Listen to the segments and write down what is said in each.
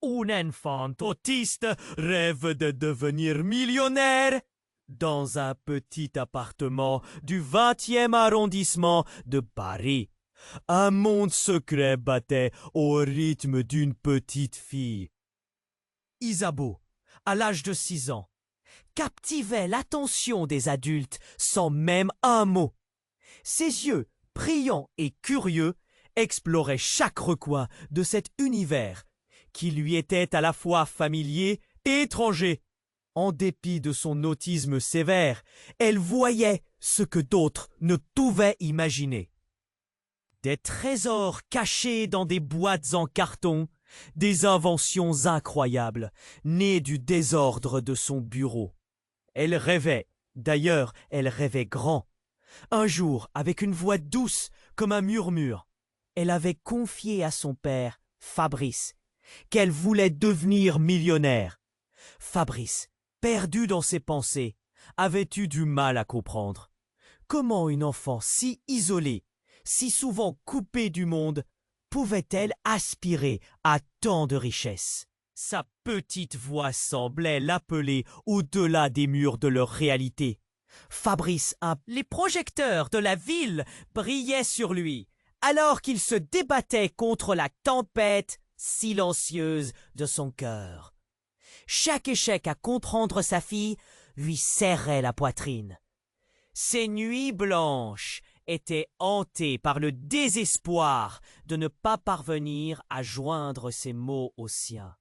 Un enfant autiste rêve de devenir millionnaire dans un petit appartement du 20e arrondissement de Paris. Un monde secret battait au rythme d'une petite fille. Isabeau, à l'âge de 6 ans, captivait l'attention des adultes sans même un mot. Ses yeux, brillants et curieux, exploraient chaque recoin de cet univers qui lui était à la fois familier et étranger. En dépit de son autisme sévère, elle voyait ce que d'autres ne pouvaient imaginer. Des trésors cachés dans des boîtes en carton, des inventions incroyables, nées du désordre de son bureau. Elle rêvait, d'ailleurs elle rêvait grand. Un jour, avec une voix douce comme un murmure, elle avait confié à son père, Fabrice, qu'elle voulait devenir millionnaire. Fabrice, perdu dans ses pensées, avait eu du mal à comprendre. Comment une enfant si isolée, si souvent coupée du monde, pouvait-elle aspirer à tant de richesses? Sa petite voix semblait l'appeler au-delà des murs de leur réalité. Fabrice, les projecteurs de la ville brillaient sur lui, alors qu'il se débattait contre la tempête silencieuse de son cœur. Chaque échec à comprendre sa fille lui serrait la poitrine. Ses nuits blanches étaient hantées par le désespoir de ne pas parvenir à joindre ses mots aux siens.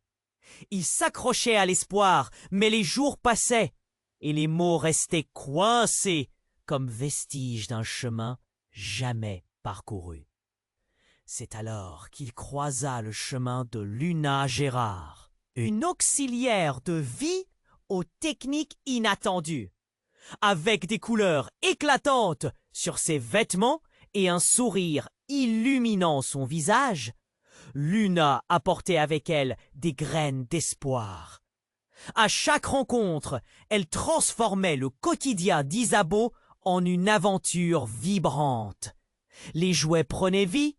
Il s'accrochait à l'espoir, mais les jours passaient, et les mots restaient coincés comme vestiges d'un chemin jamais parcouru. C'est alors qu'il croisa le chemin de Luna Gérard, une auxiliaire de vie aux techniques inattendues. Avec des couleurs éclatantes sur ses vêtements et un sourire illuminant son visage, Luna apportait avec elle des graines d'espoir. À chaque rencontre, elle transformait le quotidien d'Isabeau en une aventure vibrante. Les jouets prenaient vie,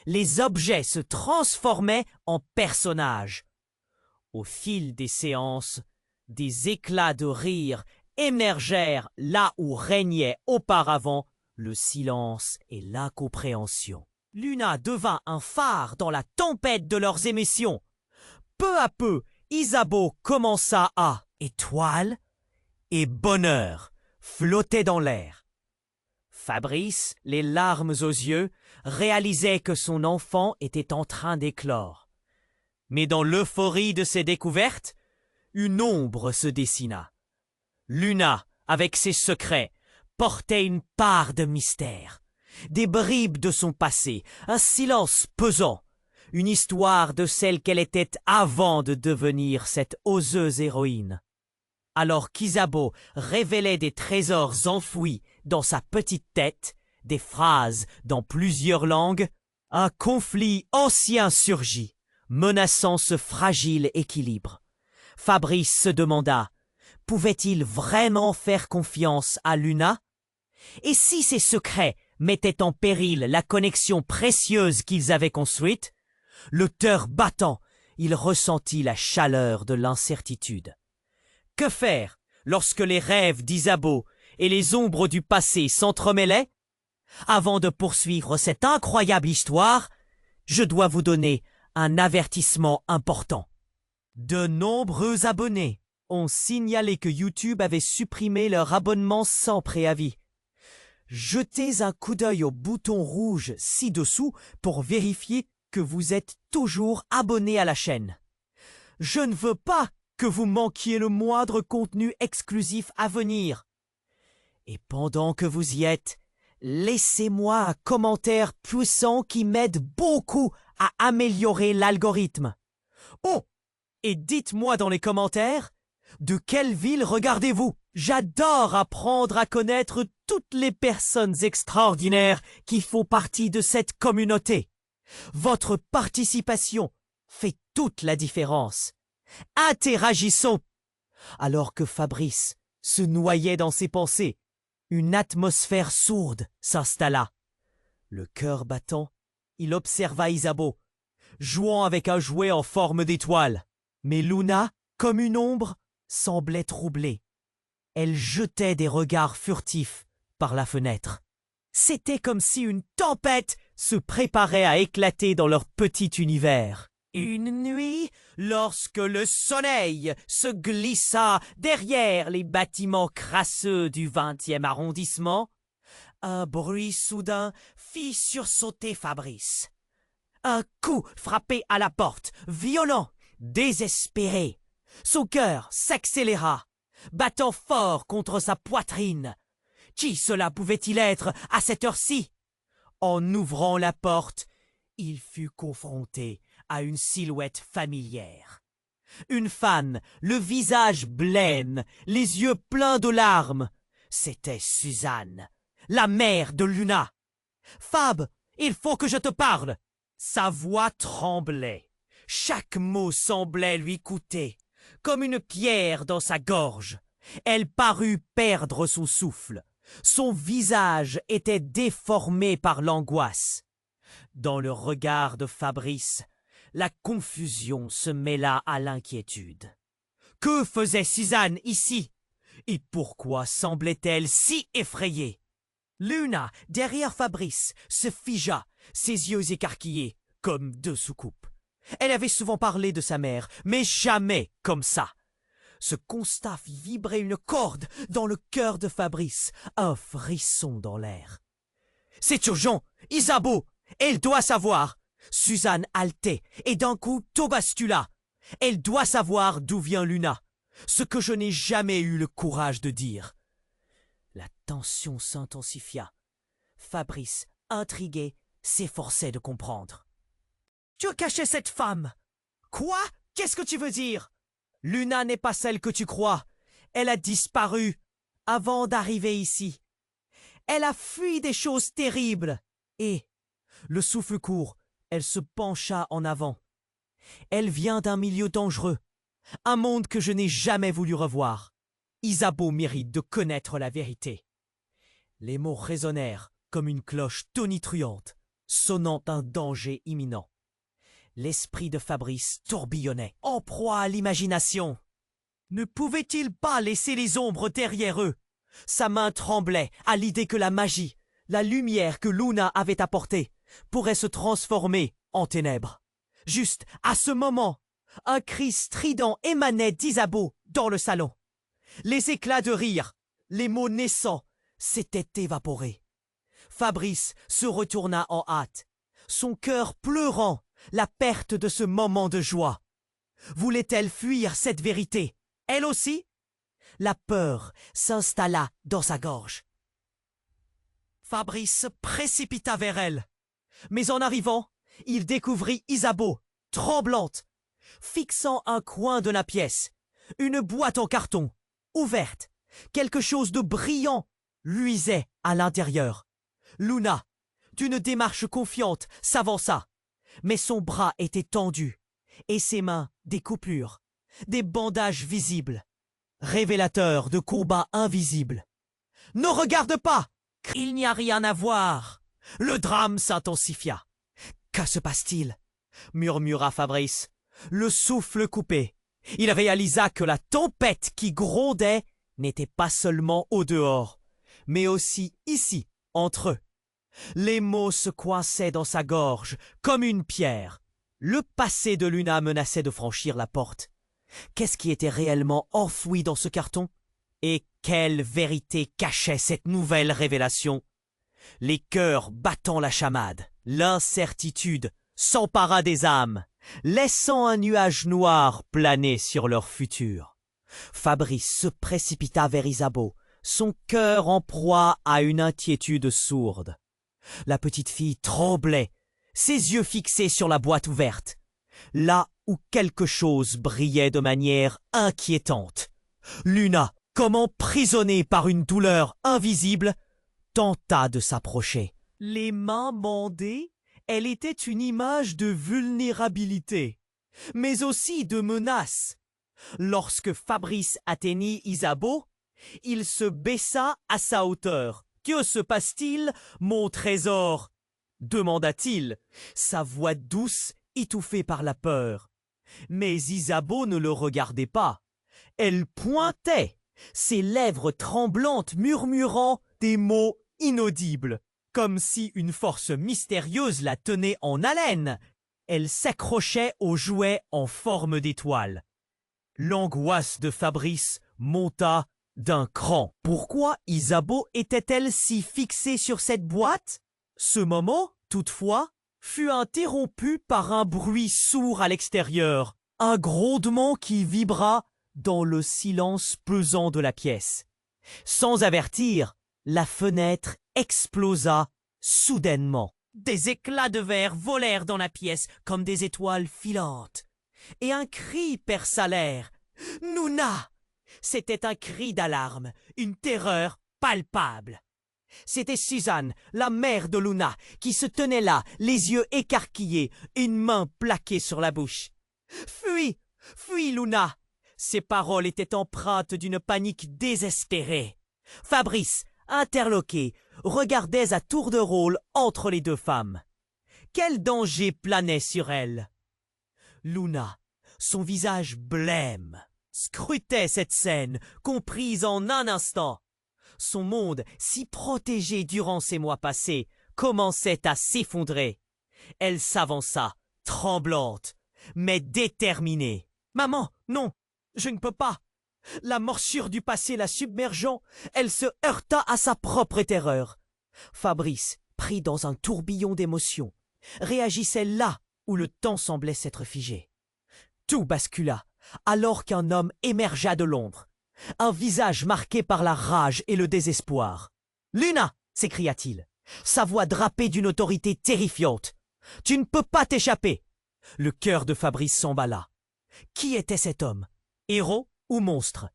les objets se transformaient en personnages. Au fil des séances, des éclats de rire émergèrent là où régnait auparavant le silence et l'incompréhension. Luna devint un phare dans la tempête de leurs émotions. Peu à peu, Isabeau commença à étoile et bonheur flotter dans l'air. Fabrice, les larmes aux yeux, réalisait que son enfant était en train d'éclore. Mais dans l'euphorie de ses découvertes, une ombre se dessina. Luna, avec ses secrets, portait une part de mystère, des bribes de son passé, un silence pesant, une histoire de celle qu'elle était avant de devenir cette oseuse héroïne. Alors qu'Isabeau révélait des trésors enfouis dans sa petite tête, des phrases dans plusieurs langues, un conflit ancien surgit, menaçant ce fragile équilibre. Fabrice se demanda, pouvait-il vraiment faire confiance à Luna? Et si ses secrets mettaient en péril la connexion précieuse qu'ils avaient construite? Le cœur battant, il ressentit la chaleur de l'incertitude. Que faire lorsque les rêves d'Isabeau et les ombres du passé s'entremêlaient? Avant de poursuivre cette incroyable histoire, je dois vous donner un avertissement important. De nombreux abonnés ont signalé que YouTube avait supprimé leur abonnement sans préavis. Jetez un coup d'œil au bouton rouge ci-dessous pour vérifier que vous êtes toujours abonné à la chaîne. Je ne veux pas que vous manquiez le moindre contenu exclusif à venir. Et pendant que vous y êtes, laissez-moi un commentaire puissant qui m'aide beaucoup à améliorer l'algorithme. Oh! Et dites-moi dans les commentaires, de quelle ville regardez-vous? J'adore apprendre à connaître toutes les personnes extraordinaires qui font partie de cette communauté. Votre participation fait toute la différence. Interagissons! Alors que Fabrice se noyait dans ses pensées, une atmosphère sourde s'installa. Le cœur battant, il observa Isabeau, jouant avec un jouet en forme d'étoile. Mais Luna, comme une ombre, semblait troublée. Elle jetait des regards furtifs par la fenêtre. C'était comme si une tempête se préparait à éclater dans leur petit univers. Une nuit, lorsque le soleil se glissa derrière les bâtiments crasseux du 20e arrondissement, un bruit soudain fit sursauter Fabrice. Un coup frappé à la porte, violent, désespéré. Son cœur s'accéléra, battant fort contre sa poitrine. Qui cela pouvait-il être à cette heure-ci? En ouvrant la porte, il fut confronté à une silhouette familière. Une femme, le visage blême, les yeux pleins de larmes. C'était Suzanne, la mère de Luna. « Fab, il faut que je te parle !» Sa voix tremblait. Chaque mot semblait lui coûter, comme une pierre dans sa gorge. Elle parut perdre son souffle. Son visage était déformé par l'angoisse. Dans le regard de Fabrice, la confusion se mêla à l'inquiétude. Que faisait Suzanne ici? Et pourquoi semblait-elle si effrayée? Luna, derrière Fabrice, se figea, ses yeux écarquillés, comme deux soucoupes. Elle avait souvent parlé de sa mère, mais jamais comme ça. Ce constat fit vibrer une corde dans le cœur de Fabrice, un frisson dans l'air. « C'est urgent! Isabeau! Elle doit savoir !» Suzanne haletait, et d'un coup tout bascula. Elle doit savoir d'où vient Luna, ce que je n'ai jamais eu le courage de dire. La tension s'intensifia. Fabrice, intrigué, s'efforçait de comprendre. « Tu as caché cette femme! Quoi? Qu'est-ce que tu veux dire? Luna n'est pas celle que tu crois. Elle a disparu avant d'arriver ici. Elle a fui des choses terribles. Et, le souffle court, elle se pencha en avant. Elle vient d'un milieu dangereux, un monde que je n'ai jamais voulu revoir. Isabeau mérite de connaître la vérité. » Les mots résonnèrent comme une cloche tonitruante, sonnant un danger imminent. L'esprit de Fabrice tourbillonnait, en proie à l'imagination. Ne pouvait-il pas laisser les ombres derrière eux? Sa main tremblait à l'idée que la magie, la lumière que Luna avait apportée, pourrait se transformer en ténèbres. Juste à ce moment, un cri strident émanait d'Isabeau dans le salon. Les éclats de rire, les mots naissants, s'étaient évaporés. Fabrice se retourna en hâte, son cœur pleurant la perte de ce moment de joie. Voulait-elle fuir cette vérité, elle aussi? La peur s'installa dans sa gorge. Fabrice se précipita vers elle. Mais en arrivant, il découvrit Isabeau, tremblante, fixant un coin de la pièce, une boîte en carton, ouverte. Quelque chose de brillant luisait à l'intérieur. Luna, d'une démarche confiante, s'avança, mais son bras était tendu, et ses mains des coupures, des bandages visibles, révélateurs de combats invisibles. « Ne regarde pas! Il n'y a rien à voir !» Le drame s'intensifia. « Que se passe-t-il » murmura Fabrice, le souffle coupé. Il réalisa que la tempête qui grondait n'était pas seulement au dehors, mais aussi ici, entre eux. Les mots se coinçaient dans sa gorge comme une pierre. Le passé de Luna menaçait de franchir la porte. Qu'est-ce qui était réellement enfoui dans ce carton? Et quelle vérité cachait cette nouvelle révélation? Les cœurs battant la chamade, l'incertitude s'empara des âmes, laissant un nuage noir planer sur leur futur. Fabrice se précipita vers Isabeau, son cœur en proie à une inquiétude sourde. La petite fille tremblait, ses yeux fixés sur la boîte ouverte, là où quelque chose brillait de manière inquiétante. Luna, comme emprisonnée par une douleur invisible, tenta de s'approcher. Les mains bandées, elle était une image de vulnérabilité, mais aussi de menace. Lorsque Fabrice atteignit Isabeau, il se baissa à sa hauteur. « Que se passe-t-il, mon trésor ?» demanda-t-il, sa voix douce étouffée par la peur. Mais Isabeau ne le regardait pas. Elle pointait, ses lèvres tremblantes murmurant des mots inaudibles, comme si une force mystérieuse la tenait en haleine. Elle s'accrochait aux jouets en forme d'étoile. L'angoisse de Fabrice monta d'un cran. Pourquoi Isabeau était-elle si fixée sur cette boîte? Ce moment, toutefois, fut interrompu par un bruit sourd à l'extérieur, un grondement qui vibra dans le silence pesant de la pièce. Sans avertir, la fenêtre explosa soudainement. Des éclats de verre volèrent dans la pièce comme des étoiles filantes. Et un cri perça l'air. « Nouna !» C'était un cri d'alarme, une terreur palpable. C'était Suzanne, la mère de Luna, qui se tenait là, les yeux écarquillés, une main plaquée sur la bouche. « Fuis! Fuis, Luna !» Ces paroles étaient empreintes d'une panique désespérée. Fabrice, interloqué, regardait à tour de rôle entre les deux femmes. Quel danger planait sur elle? Luna, son visage blême, scrutait cette scène, comprise en un instant. Son monde, si protégé durant ces mois passés, commençait à s'effondrer. Elle s'avança, tremblante, mais déterminée. « Maman, non, je ne peux pas !» La morsure du passé la submergeant, elle se heurta à sa propre terreur. Fabrice, pris dans un tourbillon d'émotions, réagissait là où le temps semblait s'être figé. Tout bascula, alors qu'un homme émergea de l'ombre. Un visage marqué par la rage et le désespoir. « Luna !» s'écria-t-il, sa voix drapée d'une autorité terrifiante. « Tu ne peux pas t'échapper !» Le cœur de Fabrice s'emballa. Qui était cet homme? Héros ou monstre?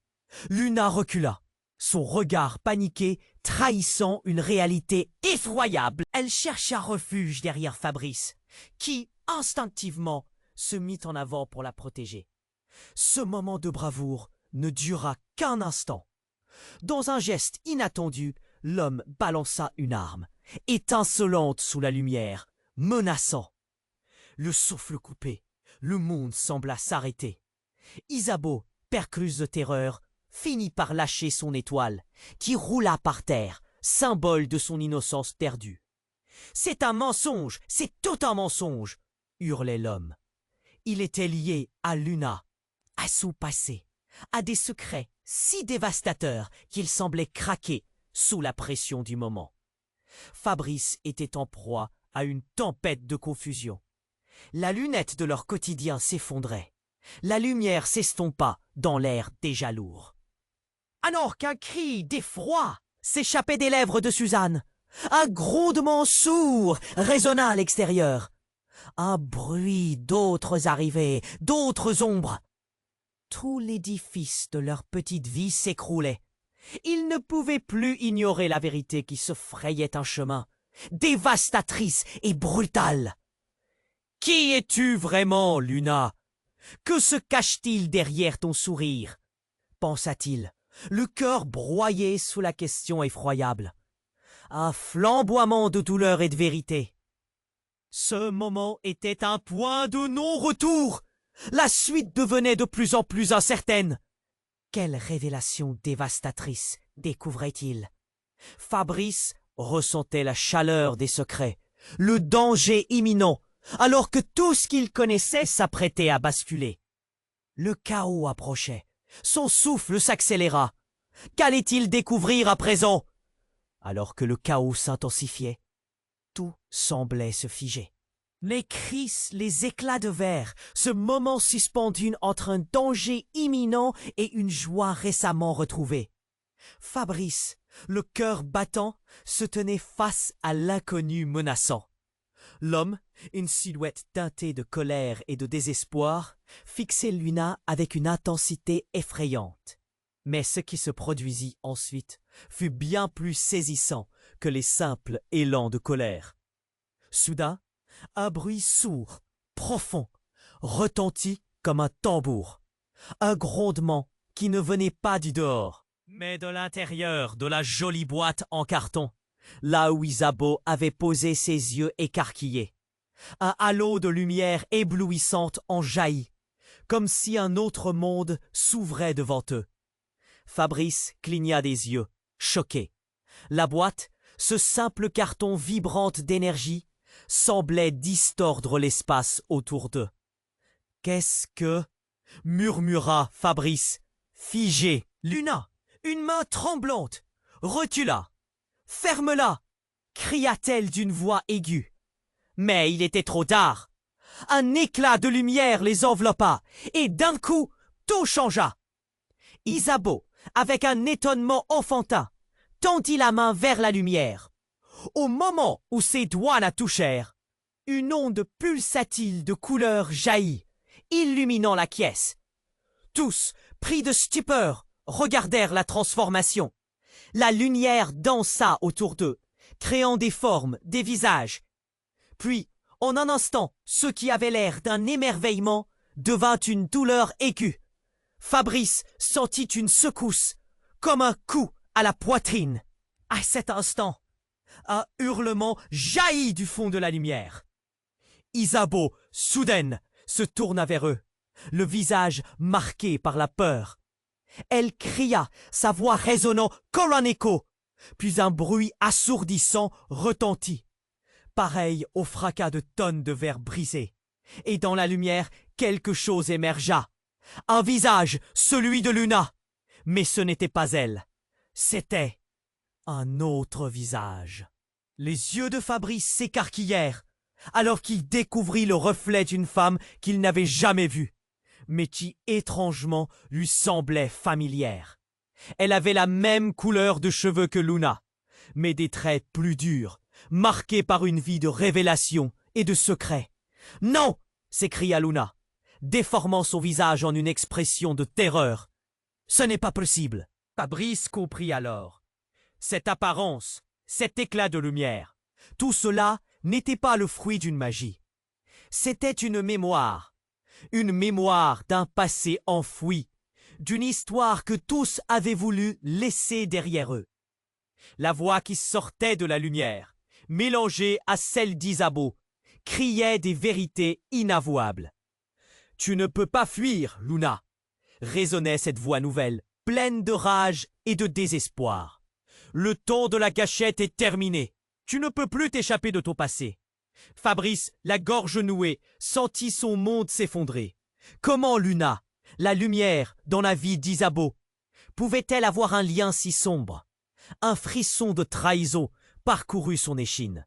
Luna recula, son regard paniqué trahissant une réalité effroyable. Elle chercha refuge derrière Fabrice, qui, instinctivement, se mit en avant pour la protéger. Ce moment de bravoure ne dura qu'un instant. Dans un geste inattendu, l'homme balança une arme, étincelante sous la lumière, menaçant. Le souffle coupé, le monde sembla s'arrêter. Isabeau, percluse de terreur, finit par lâcher son étoile, qui roula par terre, symbole de son innocence perdue. « C'est un mensonge, c'est tout un mensonge !» hurlait l'homme. Il était lié à Luna, à son passé, à des secrets si dévastateurs qu'il semblait craquer sous la pression du moment. Fabrice était en proie à une tempête de confusion. La lunette de leur quotidien s'effondrait. La lumière s'estompa dans l'air déjà lourd. Alors qu'un cri d'effroi s'échappait des lèvres de Suzanne, un grondement sourd résonna à l'extérieur. Un bruit d'autres arrivées, d'autres ombres. Tout l'édifice de leur petite vie s'écroulait. Ils ne pouvaient plus ignorer la vérité qui se frayait un chemin, dévastatrice et brutale. « Qui es-tu vraiment, Luna ? Que se cache-t-il derrière ton sourire ?» pensa-t-il, le cœur broyé sous la question effroyable. Un flamboiement de douleur et de vérité. Ce moment était un point de non-retour. La suite devenait de plus en plus incertaine. Quelle révélation dévastatrice découvrait-il? Fabrice ressentait la chaleur des secrets, le danger imminent, alors que tout ce qu'il connaissait s'apprêtait à basculer. Le chaos approchait, son souffle s'accéléra. Qu'allait-il découvrir à présent? Alors que le chaos s'intensifiait, tout semblait se figer. Les cris, les éclats de verre, ce moment suspendu entre un danger imminent et une joie récemment retrouvée. Fabrice, le cœur battant, se tenait face à l'inconnu menaçant. L'homme, une silhouette teintée de colère et de désespoir, fixait Luna avec une intensité effrayante. Mais ce qui se produisit ensuite fut bien plus saisissant que les simples élans de colère. Soudain, un bruit sourd, profond, retentit comme un tambour. Un grondement qui ne venait pas du dehors, mais de l'intérieur de la jolie boîte en carton, là où Isabeau avait posé ses yeux écarquillés. Un halo de lumière éblouissante en jaillit. comme si un autre monde s'ouvrait devant eux. Fabrice cligna des yeux, choqué. La boîte, ce simple carton vibrante d'énergie, semblait distordre l'espace autour d'eux. « Qu'est-ce que... » murmura Fabrice, figé. Luna, une main tremblante, recula. « Ferme-la » cria-t-elle d'une voix aiguë. Mais il était trop tard. Un éclat de lumière les enveloppa, et d'un coup, tout changea. Isabeau, avec un étonnement enfantin, tendit la main vers la lumière. Au moment où ses doigts la touchèrent, une onde pulsatile de couleur jaillit, illuminant la pièce. Tous, pris de stupeur, regardèrent la transformation. La lumière dansa autour d'eux, créant des formes, des visages. Puis, en un instant, ce qui avait l'air d'un émerveillement devint une douleur aiguë. Fabrice sentit une secousse, comme un coup à la poitrine. À cet instant, un hurlement jaillit du fond de la lumière. Isabeau, soudaine, se tourna vers eux, le visage marqué par la peur. Elle cria, sa voix résonnant comme un écho, puis un bruit assourdissant retentit, pareil au fracas de tonnes de verre brisés. Et dans la lumière, quelque chose émergea. Un visage, celui de Luna. Mais ce n'était pas elle. C'était un autre visage. Les yeux de Fabrice s'écarquillèrent, alors qu'il découvrit le reflet d'une femme qu'il n'avait jamais vue, mais qui étrangement lui semblait familière. Elle avait la même couleur de cheveux que Luna, mais des traits plus durs, marqués par une vie de révélation et de secret. « Non !» s'écria Luna, déformant son visage en une expression de terreur. « Ce n'est pas possible !» Fabrice comprit alors. Cette apparence, cet éclat de lumière, tout cela n'était pas le fruit d'une magie. C'était une mémoire d'un passé enfoui, d'une histoire que tous avaient voulu laisser derrière eux. La voix qui sortait de la lumière, mélangée à celle d'Isabeau, criait des vérités inavouables. « Tu ne peux pas fuir, Luna !» résonnait cette voix nouvelle, pleine de rage et de désespoir. « Le temps de la gâchette est terminé. Tu ne peux plus t'échapper de ton passé. » Fabrice, la gorge nouée, sentit son monde s'effondrer. Comment Luna, la lumière dans la vie d'Isabeau, pouvait-elle avoir un lien si sombre? Un frisson de trahison parcourut son échine.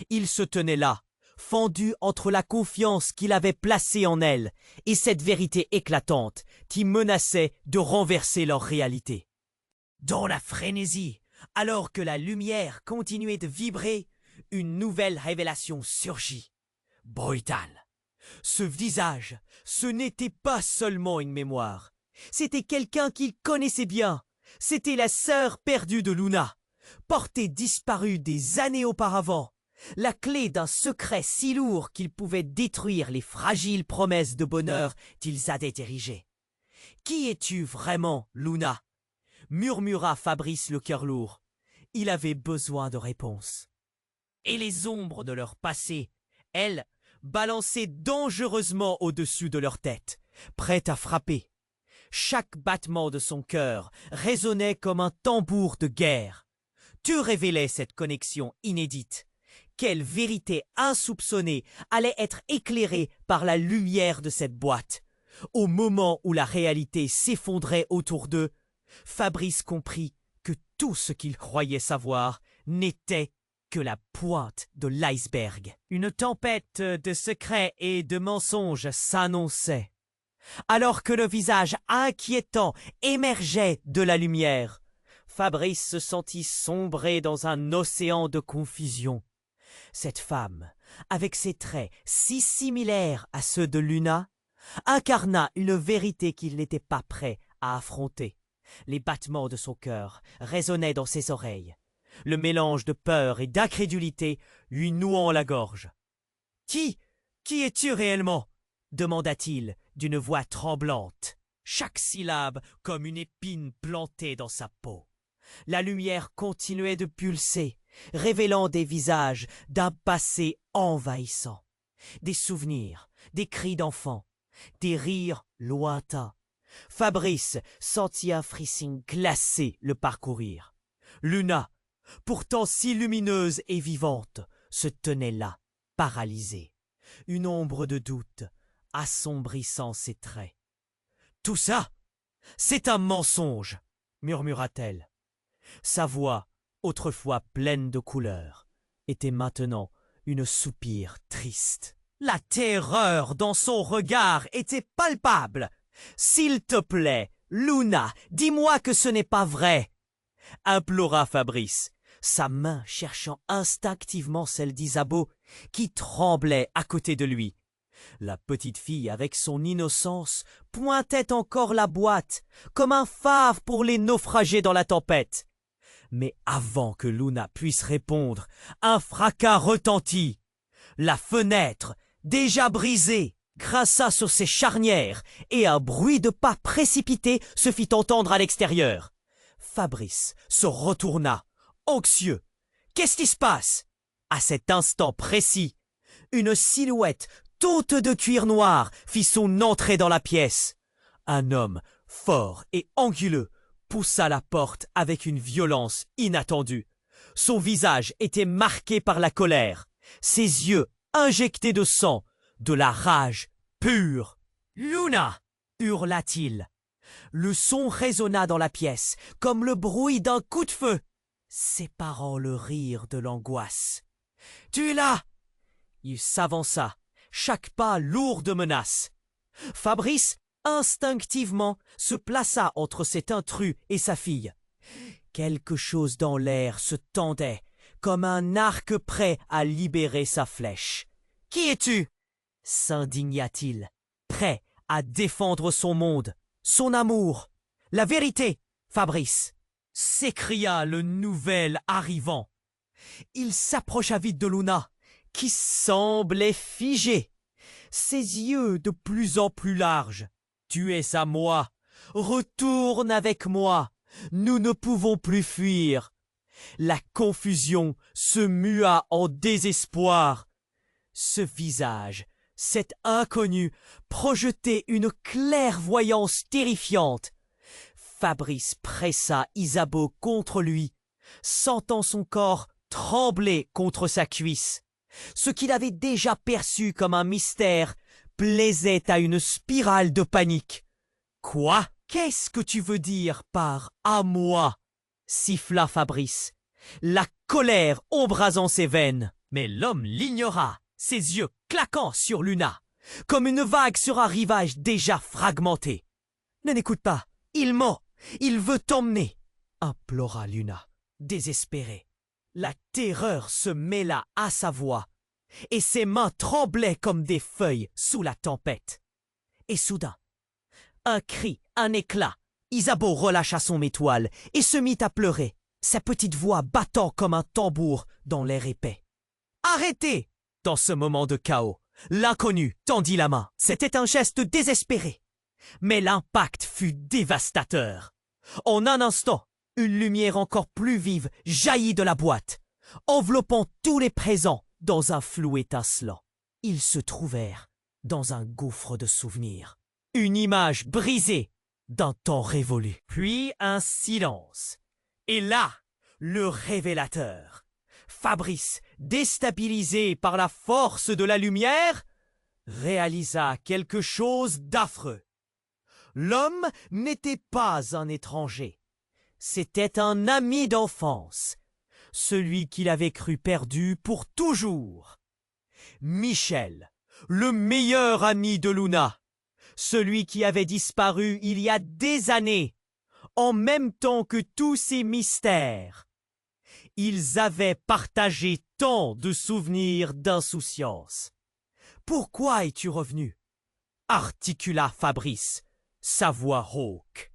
Il se tenait là, fendu entre la confiance qu'il avait placée en elle et cette vérité éclatante qui menaçait de renverser leur réalité. Dans la frénésie, alors que la lumière continuait de vibrer, une nouvelle révélation surgit. Brutale. Ce visage, ce n'était pas seulement une mémoire. C'était quelqu'un qu'il connaissait bien. C'était la sœur perdue de Luna, portée disparue des années auparavant. La clé d'un secret si lourd qu'il pouvait détruire les fragiles promesses de bonheur qu'ils avaient érigées. « Qui es-tu vraiment, Luna ?» murmura Fabrice le cœur lourd. Il avait besoin de réponses. Et les ombres de leur passé, elles, balançaient dangereusement au-dessus de leur tête, prêtes à frapper. Chaque battement de son cœur résonnait comme un tambour de guerre. Tu révélais cette connexion inédite. Quelle vérité insoupçonnée allait être éclairée par la lumière de cette boîte. Au moment où la réalité s'effondrait autour d'eux, Fabrice comprit que tout ce qu'il croyait savoir n'était que la pointe de l'iceberg. Une tempête de secrets et de mensonges s'annonçait. Alors que le visage inquiétant émergeait de la lumière, Fabrice se sentit sombrer dans un océan de confusion. Cette femme, avec ses traits si similaires à ceux de Luna, incarna une vérité qu'il n'était pas prêt à affronter. Les battements de son cœur résonnaient dans ses oreilles, le mélange de peur et d'incrédulité lui nouant la gorge. « Qui es-tu réellement ?» demanda-t-il d'une voix tremblante, chaque syllabe comme une épine plantée dans sa peau. La lumière continuait de pulser, révélant des visages d'un passé envahissant. Des souvenirs, des cris d'enfants, des rires lointains. Fabrice sentit un frisson glacé le parcourir. Luna, pourtant si lumineuse et vivante, se tenait là, paralysée, une ombre de doute assombrissant ses traits. « Tout ça, c'est un mensonge !» murmura-t-elle. Sa voix, autrefois pleine de couleurs, était maintenant une soupir triste. La terreur dans son regard était palpable. « S'il te plaît, Luna, dis-moi que ce n'est pas vrai !» implora Fabrice, sa main cherchant instinctivement celle d'Isabeau, qui tremblait à côté de lui. La petite fille, avec son innocence, pointait encore la boîte, comme un phare pour les naufragés dans la tempête. Mais avant que Luna puisse répondre, un fracas retentit. La fenêtre, déjà brisée, grinça sur ses charnières, et un bruit de pas précipité se fit entendre à l'extérieur. Fabrice se retourna, anxieux. « Qu'est-ce qui se passe ?» À cet instant précis, une silhouette toute de cuir noir fit son entrée dans la pièce. Un homme, fort et anguleux, poussa la porte avec une violence inattendue. Son visage était marqué par la colère, ses yeux injectés de sang, de la rage pure. « Luna !» hurla-t-il. Le son résonna dans la pièce, comme le bruit d'un coup de feu, séparant le rire de l'angoisse. « Tu es là !» Il s'avança, chaque pas lourd de menace. Fabrice, instinctivement, se plaça entre cet intrus et sa fille. Quelque chose dans l'air se tendait, comme un arc prêt à libérer sa flèche. « Qui es-tu » s'indigna-t-il, prêt à défendre son monde, son amour, la vérité, Fabrice, s'écria le nouvel arrivant. Il s'approcha vite de Luna, qui semblait figée, ses yeux de plus en plus larges. « Tu es à moi, retourne avec moi, nous ne pouvons plus fuir. » La confusion se mua en désespoir. Ce visage, cet inconnu, projetait une clairvoyance terrifiante. Fabrice pressa Isabeau contre lui, sentant son corps trembler contre sa cuisse. Ce qu'il avait déjà perçu comme un mystère plaisait à une spirale de panique. « Quoi ? Qu'est-ce que tu veux dire par « à moi » siffla Fabrice, la colère embrasant ses veines. Mais l'homme l'ignora, ses yeux claquant sur Luna, comme une vague sur un rivage déjà fragmenté. « Ne l'écoute pas, il ment, il veut t'emmener !» implora Luna, désespérée. La terreur se mêla à sa voix, et ses mains tremblaient comme des feuilles sous la tempête. Et soudain, un cri, un éclat, Isabeau relâcha son étoile et se mit à pleurer, sa petite voix battant comme un tambour dans l'air épais. « Arrêtez !» Dans ce moment de chaos, l'inconnu tendit la main. C'était un geste désespéré, mais l'impact fut dévastateur. En un instant, une lumière encore plus vive jaillit de la boîte, enveloppant tous les présents dans un flou étincelant. Ils se trouvèrent dans un gouffre de souvenirs, une image brisée d'un temps révolu. Puis un silence. Et là, le révélateur. Fabrice, déstabilisé par la force de la lumière, réalisa quelque chose d'affreux. L'homme n'était pas un étranger. C'était un ami d'enfance, celui qu'il avait cru perdu pour toujours. Michel, le meilleur ami de Luna, celui qui avait disparu il y a des années, en même temps que tous ces mystères. Ils avaient partagé tant de souvenirs d'insouciance. « Pourquoi es-tu revenu ?» articula Fabrice, sa voix rauque.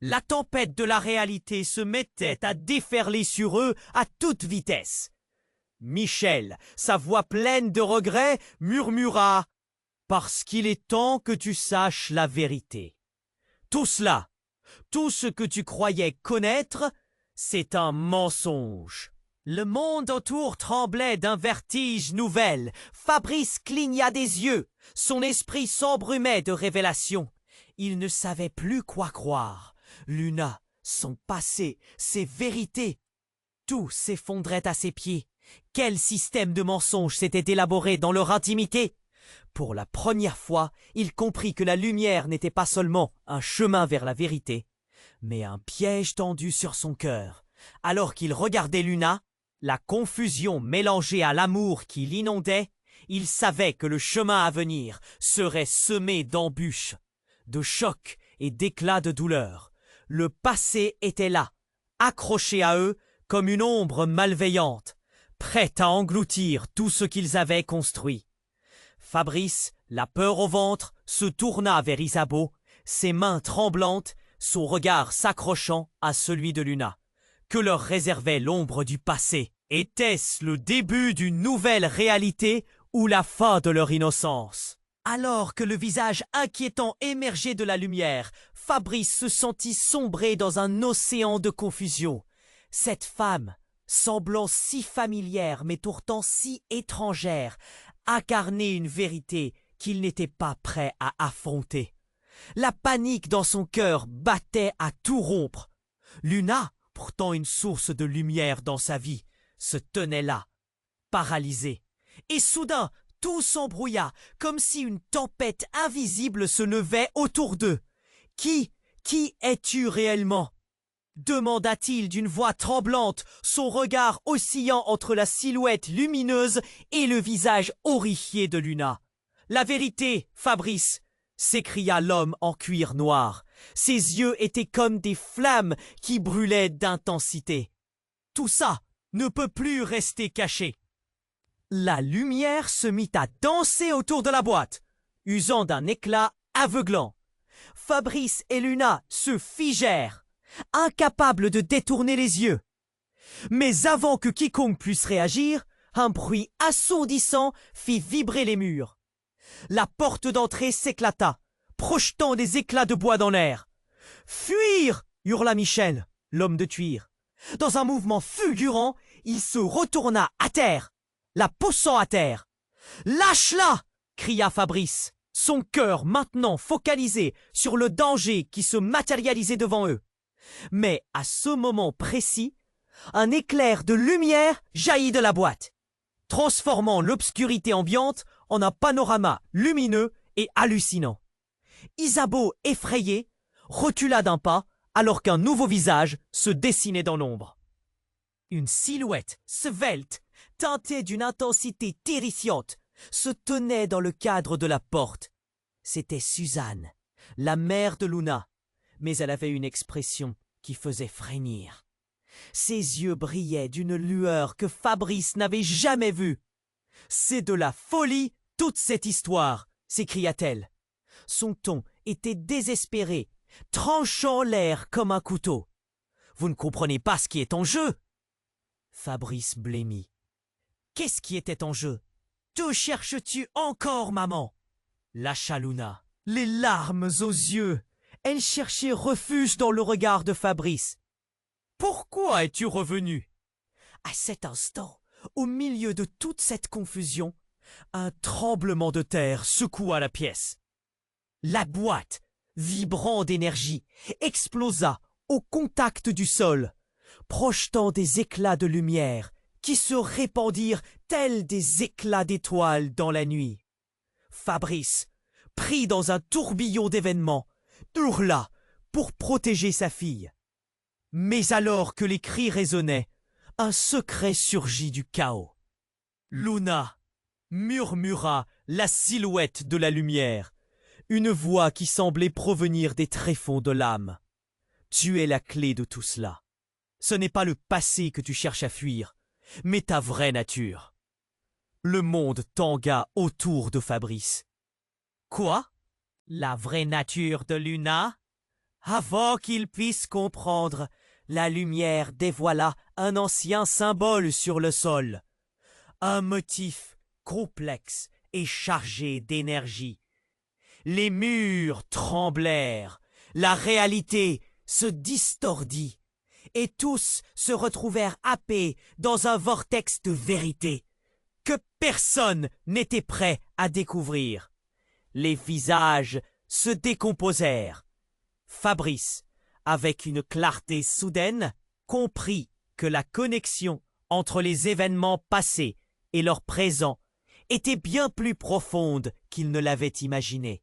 La tempête de la réalité se mettait à déferler sur eux à toute vitesse. Michel, sa voix pleine de regret, murmura « Parce qu'il est temps que tu saches la vérité. Tout cela, tout ce que tu croyais connaître, c'est un mensonge. » Le monde autour tremblait d'un vertige nouvel. Fabrice cligna des yeux. Son esprit s'embrumait de révélations. Il ne savait plus quoi croire. Luna, son passé, ses vérités. Tout s'effondrait à ses pieds. Quel système de mensonges s'était élaboré dans leur intimité? Pour la première fois, il comprit que la lumière n'était pas seulement un chemin vers la vérité, mais un piège tendu sur son cœur. Alors qu'il regardait Luna, la confusion mélangée à l'amour qui l'inondait, il savait que le chemin à venir serait semé d'embûches, de chocs et d'éclats de douleur. Le passé était là, accroché à eux comme une ombre malveillante, prête à engloutir tout ce qu'ils avaient construit. Fabrice, la peur au ventre, se tourna vers Isabeau, ses mains tremblantes, son regard s'accrochant à celui de Luna. Que leur réservait l'ombre du passé? Était-ce le début d'une nouvelle réalité ou la fin de leur innocence? Alors que le visage inquiétant émergeait de la lumière, Fabrice se sentit sombrer dans un océan de confusion. Cette femme, semblant si familière mais pourtant si étrangère, incarnait une vérité qu'il n'était pas prêt à affronter. La panique dans son cœur battait à tout rompre. Luna, pourtant une source de lumière dans sa vie, se tenait là, paralysée. Et soudain, tout s'embrouilla, comme si une tempête invisible se levait autour d'eux. « Qui es-tu réellement ?» demanda-t-il d'une voix tremblante, son regard oscillant entre la silhouette lumineuse et le visage horrifié de Luna. « La vérité, Fabrice !» s'écria l'homme en cuir noir. Ses yeux étaient comme des flammes qui brûlaient d'intensité. « Tout ça ne peut plus rester caché. » La lumière se mit à danser autour de la boîte, usant d'un éclat aveuglant. Fabrice et Luna se figèrent, incapables de détourner les yeux. Mais avant que quiconque puisse réagir, un bruit assourdissant fit vibrer les murs. La porte d'entrée s'éclata, projetant des éclats de bois dans l'air. « Fuir !» hurla Michel, l'homme de cuir. Dans un mouvement fulgurant, il se retourna à terre, la poussant à terre. « Lâche-la !» cria Fabrice, son cœur maintenant focalisé sur le danger qui se matérialisait devant eux. Mais à ce moment précis, un éclair de lumière jaillit de la boîte, transformant l'obscurité ambiante en un panorama lumineux et hallucinant. Isabeau, effrayé, recula d'un pas alors qu'un nouveau visage se dessinait dans l'ombre. Une silhouette svelte, teintée d'une intensité terrifiante, se tenait dans le cadre de la porte. C'était Suzanne, la mère de Luna, mais elle avait une expression qui faisait frémir. Ses yeux brillaient d'une lueur que Fabrice n'avait jamais vue. « C'est de la folie, toute cette histoire !» s'écria-t-elle. Son ton était désespéré, tranchant l'air comme un couteau. « Vous ne comprenez pas ce qui est en jeu !» Fabrice blêmit. « Qu'est-ce qui était en jeu ? Te cherches-tu encore, maman ?» lâcha Luna, les larmes aux yeux. Elle cherchait refuge dans le regard de Fabrice. « Pourquoi es-tu revenu ?» À cet instant, au milieu de toute cette confusion, un tremblement de terre secoua la pièce. La boîte, vibrant d'énergie, explosa au contact du sol, projetant des éclats de lumière qui se répandirent tels des éclats d'étoiles dans la nuit. Fabrice, pris dans un tourbillon d'événements, hurla pour protéger sa fille. Mais alors que les cris résonnaient, un secret surgit du chaos. « Luna !» murmura la silhouette de la lumière, une voix qui semblait provenir des tréfonds de l'âme. « Tu es la clé de tout cela. Ce n'est pas le passé que tu cherches à fuir, mais ta vraie nature. » Le monde tangua autour de Fabrice. « Quoi ? La vraie nature de Luna ?» Avant qu'il puisse comprendre, la lumière dévoila un ancien symbole sur le sol. Un motif complexe et chargé d'énergie. Les murs tremblèrent, la réalité se distordit, et tous se retrouvèrent happés dans un vortex de vérité que personne n'était prêt à découvrir. Les visages se décomposèrent. Fabrice, avec une clarté soudaine, comprit que la connexion entre les événements passés et leur présent était bien plus profonde qu'il ne l'avait imaginé.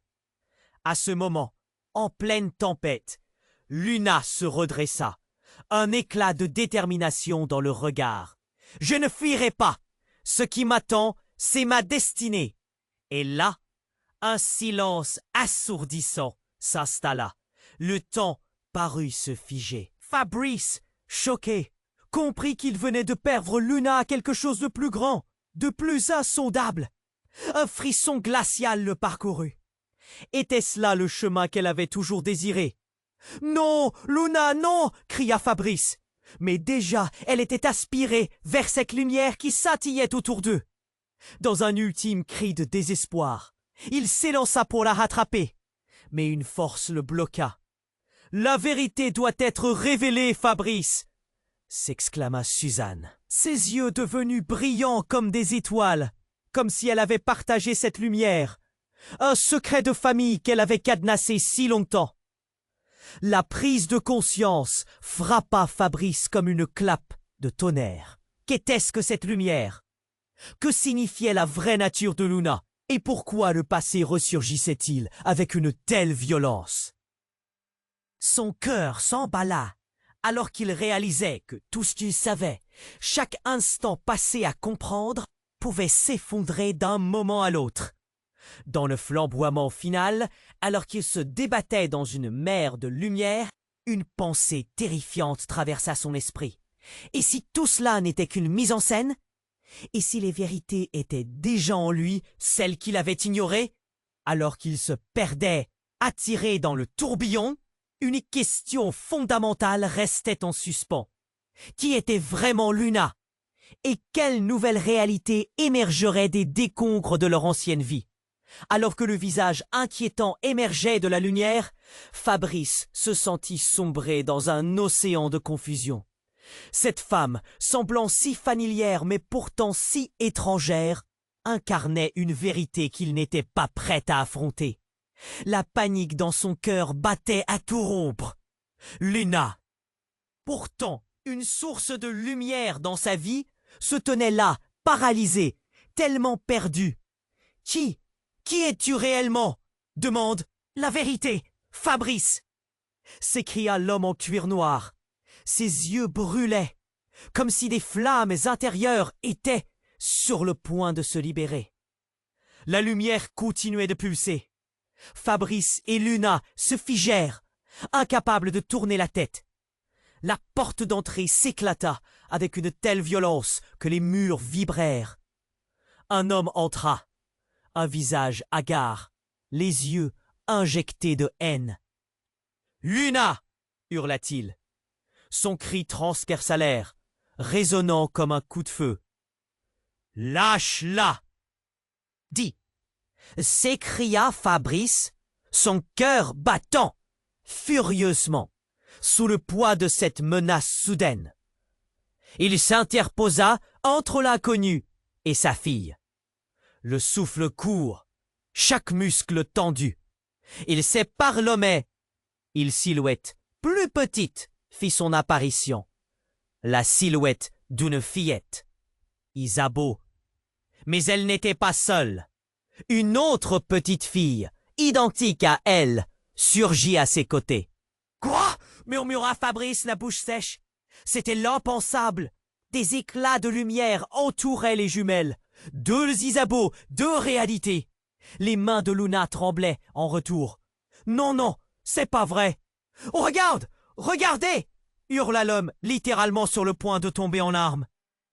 À ce moment, en pleine tempête, Luna se redressa, un éclat de détermination dans le regard. « Je ne fuirai pas! Ce qui m'attend, c'est ma destinée! » Et là, un silence assourdissant s'installa. Le temps parut se figer. Fabrice, choqué, comprit qu'il venait de perdre Luna à quelque chose de plus grand, de plus insondable. Un frisson glacial le parcourut. Était-ce là le chemin qu'elle avait toujours désiré? « Non, Luna, non !» cria Fabrice. Mais déjà, elle était aspirée vers cette lumière qui scintillait autour d'eux. Dans un ultime cri de désespoir, il s'élança pour la rattraper. Mais une force le bloqua. « La vérité doit être révélée, Fabrice !» s'exclama Suzanne, ses yeux devenus brillants comme des étoiles, comme si elle avait partagé cette lumière, un secret de famille qu'elle avait cadenassé si longtemps. La prise de conscience frappa Fabrice comme une clap de tonnerre. Qu'était-ce que cette lumière? Que signifiait la vraie nature de Luna? Et pourquoi le passé ressurgissait-il avec une telle violence? Son cœur s'emballa alors qu'il réalisait que tout ce qu'il savait, chaque instant passé à comprendre, pouvait s'effondrer d'un moment à l'autre. Dans le flamboiement final, alors qu'il se débattait dans une mer de lumière, une pensée terrifiante traversa son esprit. Et si tout cela n'était qu'une mise en scène? Et si les vérités étaient déjà en lui, celles qu'il avait ignorées? Alors qu'il se perdait, attiré dans le tourbillon, une question fondamentale restait en suspens. Qui était vraiment Luna? Et quelle nouvelle réalité émergerait des décombres de leur ancienne vie? Alors que le visage inquiétant émergeait de la lumière, Fabrice se sentit sombrer dans un océan de confusion. Cette femme, semblant si familière mais pourtant si étrangère, incarnait une vérité qu'il n'était pas prêt à affronter. La panique dans son cœur battait à tout rompre. Luna! Pourtant, une source de lumière dans sa vie se tenait là, paralysée, tellement perdue. Qui es-tu réellement? Demande la vérité, Fabrice! S'écria l'homme en cuir noir. Ses yeux brûlaient, comme si des flammes intérieures étaient sur le point de se libérer. La lumière continuait de pulser. Fabrice et Luna se figèrent, incapables de tourner la tête. La porte d'entrée s'éclata avec une telle violence que les murs vibrèrent. Un homme entra, un visage hagard, les yeux injectés de haine. « Luna !» hurla-t-il. Son cri transperça l'air, résonnant comme un coup de feu. « Lâche-la !» Dis, s'écria Fabrice, son cœur battant furieusement sous le poids de cette menace soudaine. Il s'interposa entre l'inconnu et sa fille. Le souffle court, chaque muscle tendu. Il s'éparlomait. Une silhouette plus petite fit son apparition. La silhouette d'une fillette, Isabeau. Mais elle n'était pas seule. Une autre petite fille, identique à elle, surgit à ses côtés. « Quoi ?» murmura Fabrice, la bouche sèche. C'était l'impensable. Des éclats de lumière entouraient les jumelles. Deux Isabeaux, deux réalités. Les mains de Luna tremblaient en retour. « Non, non, c'est pas vrai. Oh, regarde, regardez !» hurla l'homme, littéralement sur le point de tomber en larmes.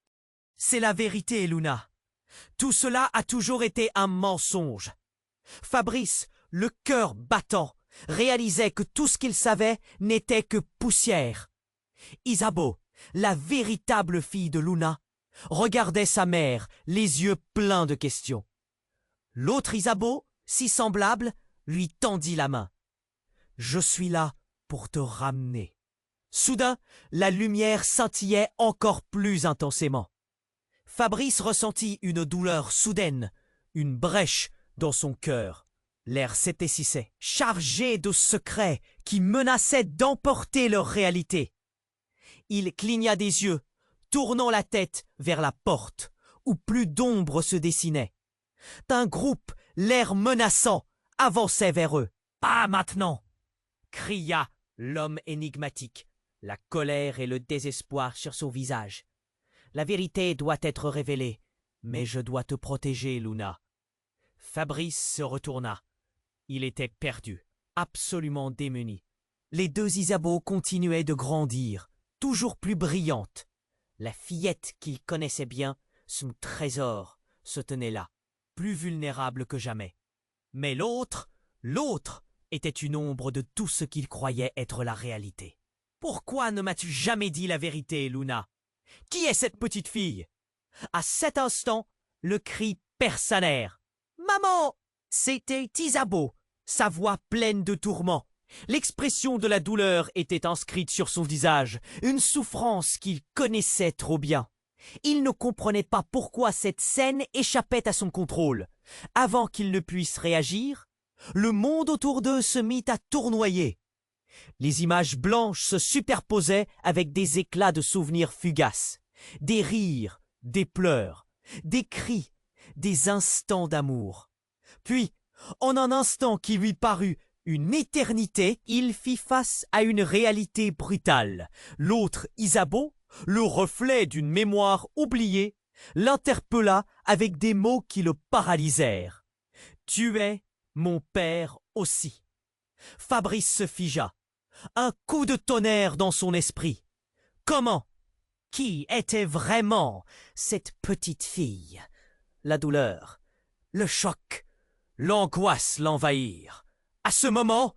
« C'est la vérité, Luna. Tout cela a toujours été un mensonge. » Fabrice, le cœur battant, réalisait que tout ce qu'il savait n'était que poussière. Isabeau, la véritable fille de Luna, regardait sa mère, les yeux pleins de questions. L'autre Isabeau, si semblable, lui tendit la main. « Je suis là pour te ramener. » Soudain, la lumière scintillait encore plus intensément. Fabrice ressentit une douleur soudaine, une brèche dans son cœur. L'air s'épaississait, chargé de secrets qui menaçaient d'emporter leur réalité. Il cligna des yeux, tournant la tête vers la porte, où plus d'ombre se dessinait. D'un groupe, l'air menaçant, avançait vers eux. « Pas maintenant !» cria l'homme énigmatique, la colère et le désespoir sur son visage. « La vérité doit être révélée, mais je dois te protéger, Luna. » Fabrice se retourna. Il était perdu, absolument démuni. Les deux Isabeaux continuaient de grandir, toujours plus brillantes. La fillette qu'il connaissait bien, son trésor, se tenait là, plus vulnérable que jamais. Mais l'autre était une ombre de tout ce qu'il croyait être la réalité. « Pourquoi ne m'as-tu jamais dit la vérité, Luna? Qui est cette petite fille ?» À cet instant, le cri perça l'air. « Maman !» C'était Isabeau, sa voix pleine de tourment. L'expression de la douleur était inscrite sur son visage, une souffrance qu'il connaissait trop bien. Il ne comprenait pas pourquoi cette scène échappait à son contrôle. Avant qu'il ne puisse réagir, le monde autour d'eux se mit à tournoyer. Les images blanches se superposaient avec des éclats de souvenirs fugaces, des rires, des pleurs, des cris, des instants d'amour. Puis, en un instant qui lui parut une éternité, il fit face à une réalité brutale. L'autre Isabeau, le reflet d'une mémoire oubliée, l'interpella avec des mots qui le paralysèrent. « Tu es mon père aussi. » Fabrice se figea. Un coup de tonnerre dans son esprit. Comment? Qui était vraiment cette petite fille? La douleur, le choc, l'angoisse l'envahirent. À ce moment,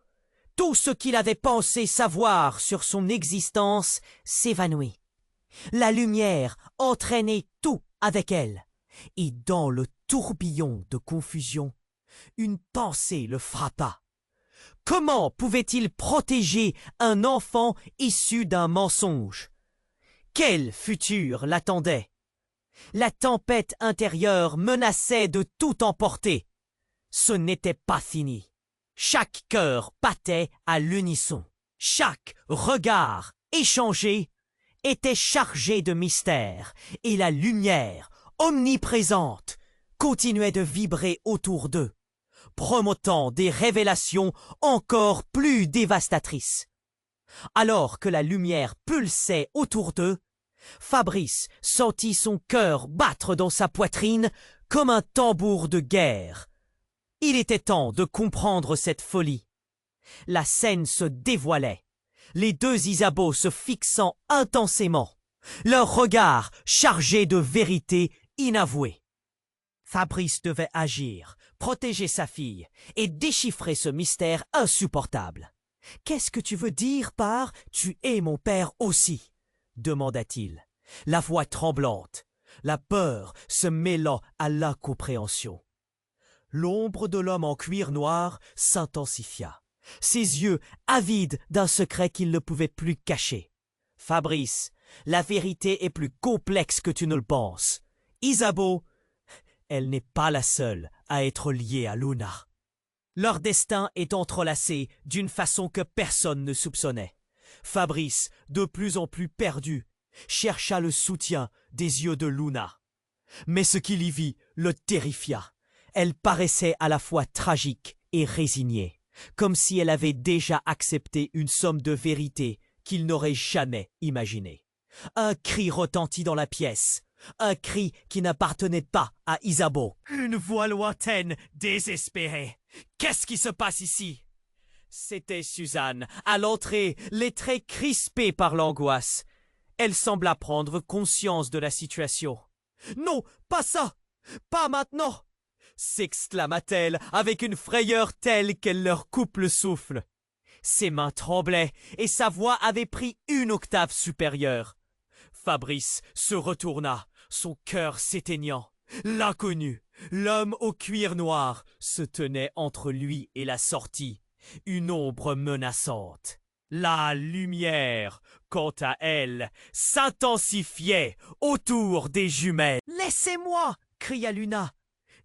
tout ce qu'il avait pensé savoir sur son existence s'évanouit. La lumière entraînait tout avec elle, et dans le tourbillon de confusion, une pensée le frappa. Comment pouvait-il protéger un enfant issu d'un mensonge? Quel futur l'attendait? La tempête intérieure menaçait de tout emporter. Ce n'était pas fini. Chaque cœur battait à l'unisson. Chaque regard échangé était chargé de mystère, et la lumière, omniprésente, continuait de vibrer autour d'eux, promotant des révélations encore plus dévastatrices. Alors que la lumière pulsait autour d'eux, Fabrice sentit son cœur battre dans sa poitrine comme un tambour de guerre. Il était temps de comprendre cette folie. La scène se dévoilait, les deux Isabeaux se fixant intensément, leurs regards chargés de vérité inavouée. Fabrice devait agir, protéger sa fille et déchiffrer ce mystère insupportable. « Qu'est-ce que tu veux dire par « tu es mon père aussi » demanda-t-il, la voix tremblante, la peur se mêlant à l'incompréhension. L'ombre de l'homme en cuir noir s'intensifia, ses yeux avides d'un secret qu'il ne pouvait plus cacher. « Fabrice, la vérité est plus complexe que tu ne le penses. Isabeau, elle n'est pas la seule à être liée à Luna. » Leur destin est entrelacé d'une façon que personne ne soupçonnait. Fabrice, de plus en plus perdu, chercha le soutien des yeux de Luna. Mais ce qu'il y vit le terrifia. Elle paraissait à la fois tragique et résignée, comme si elle avait déjà accepté une somme de vérité qu'il n'aurait jamais imaginée. Un cri retentit dans la pièce, un cri qui n'appartenait pas à Isabeau. Une voix lointaine, désespérée. « Qu'est-ce qui se passe ici ?» C'était Suzanne, à l'entrée, les traits crispés par l'angoisse. Elle sembla prendre conscience de la situation. « Non, pas ça! Pas maintenant !» s'exclama-t-elle avec une frayeur telle qu'elle leur coupe le souffle. Ses mains tremblaient et sa voix avait pris une octave supérieure. Fabrice se retourna, son cœur s'éteignant. L'inconnu, l'homme au cuir noir, se tenait entre lui et la sortie, une ombre menaçante. La lumière, quant à elle, s'intensifiait autour des jumelles. « Laissez-moi » cria Luna,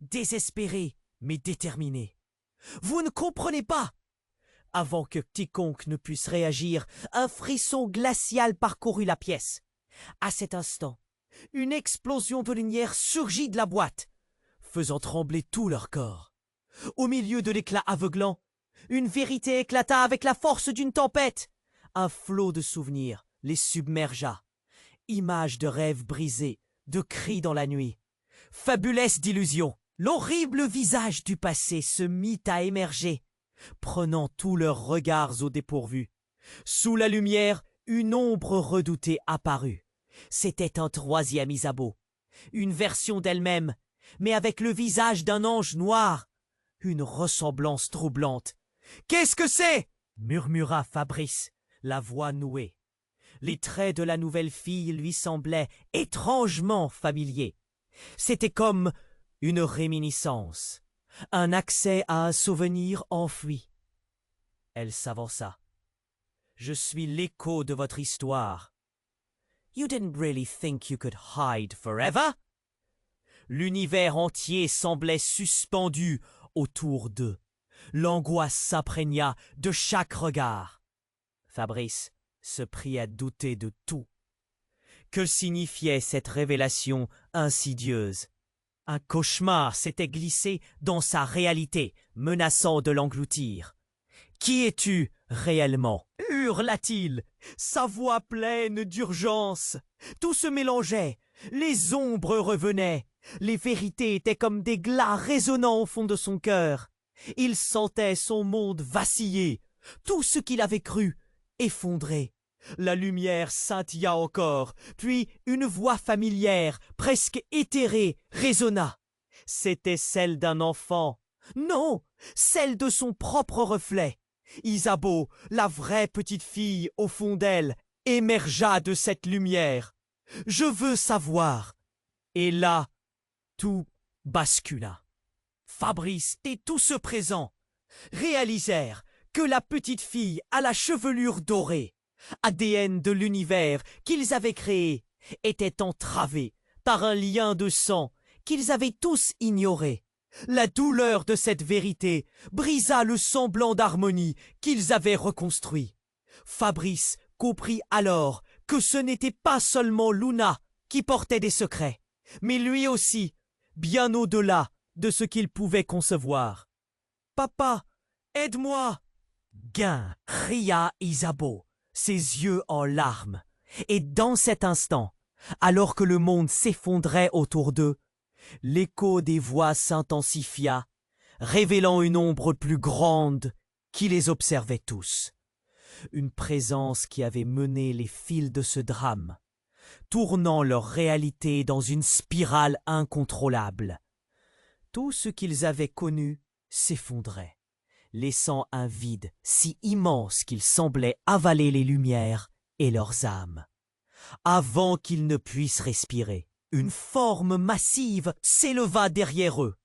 désespérée mais déterminée. « Vous ne comprenez pas !» Avant que quiconque ne puisse réagir, un frisson glacial parcourut la pièce. À cet instant, une explosion de lumière surgit de la boîte, faisant trembler tout leur corps. Au milieu de l'éclat aveuglant, une vérité éclata avec la force d'une tempête. Un flot de souvenirs les submergea. Images de rêves brisés, de cris dans la nuit. Fabulesse d'illusions. L'horrible visage du passé se mit à émerger, prenant tous leurs regards au dépourvu. Sous la lumière, une ombre redoutée apparut. C'était un troisième Isabeau, une version d'elle-même, mais avec le visage d'un ange noir. Une ressemblance troublante. « Qu'est-ce que c'est » murmura Fabrice, la voix nouée. Les traits de la nouvelle fille lui semblaient étrangement familiers. C'était comme une réminiscence, un accès à un souvenir enfoui. Elle s'avança. « Je suis l'écho de votre histoire. You didn't really think you could hide forever? » L'univers entier semblait suspendu autour d'eux. L'angoisse s'imprégna de chaque regard. Fabrice se prit à douter de tout. Que signifiait cette révélation insidieuse? Un cauchemar s'était glissé dans sa réalité, menaçant de l'engloutir. « Qui es-tu réellement » hurla-t-il, sa voix pleine d'urgence. Tout se mélangeait, les ombres revenaient, les vérités étaient comme des glas résonnant au fond de son cœur. Il sentait son monde vaciller, tout ce qu'il avait cru effondré. La lumière scintilla encore, puis une voix familière, presque éthérée, résonna. C'était celle d'un enfant. Non, celle de son propre reflet. Isabeau, la vraie petite fille au fond d'elle, émergea de cette lumière. « Je veux savoir !» Et là, tout bascula. Fabrice et tous ceux présents réalisèrent que la petite fille à la chevelure dorée, ADN de l'univers qu'ils avaient créé, était entravée par un lien de sang qu'ils avaient tous ignoré. La douleur de cette vérité brisa le semblant d'harmonie qu'ils avaient reconstruit. Fabrice comprit alors que ce n'était pas seulement Luna qui portait des secrets, mais lui aussi, bien au-delà de ce qu'il pouvait concevoir. « Papa, aide-moi !» Gain cria Isabeau, ses yeux en larmes. Et dans cet instant, alors que le monde s'effondrait autour d'eux, l'écho des voix s'intensifia, révélant une ombre plus grande qui les observait tous. Une présence qui avait mené les fils de ce drame, tournant leur réalité dans une spirale incontrôlable. Tout ce qu'ils avaient connu s'effondrait, laissant un vide si immense qu'il semblait avaler les lumières et leurs âmes. Avant qu'ils ne puissent respirer, une forme massive s'éleva derrière eux.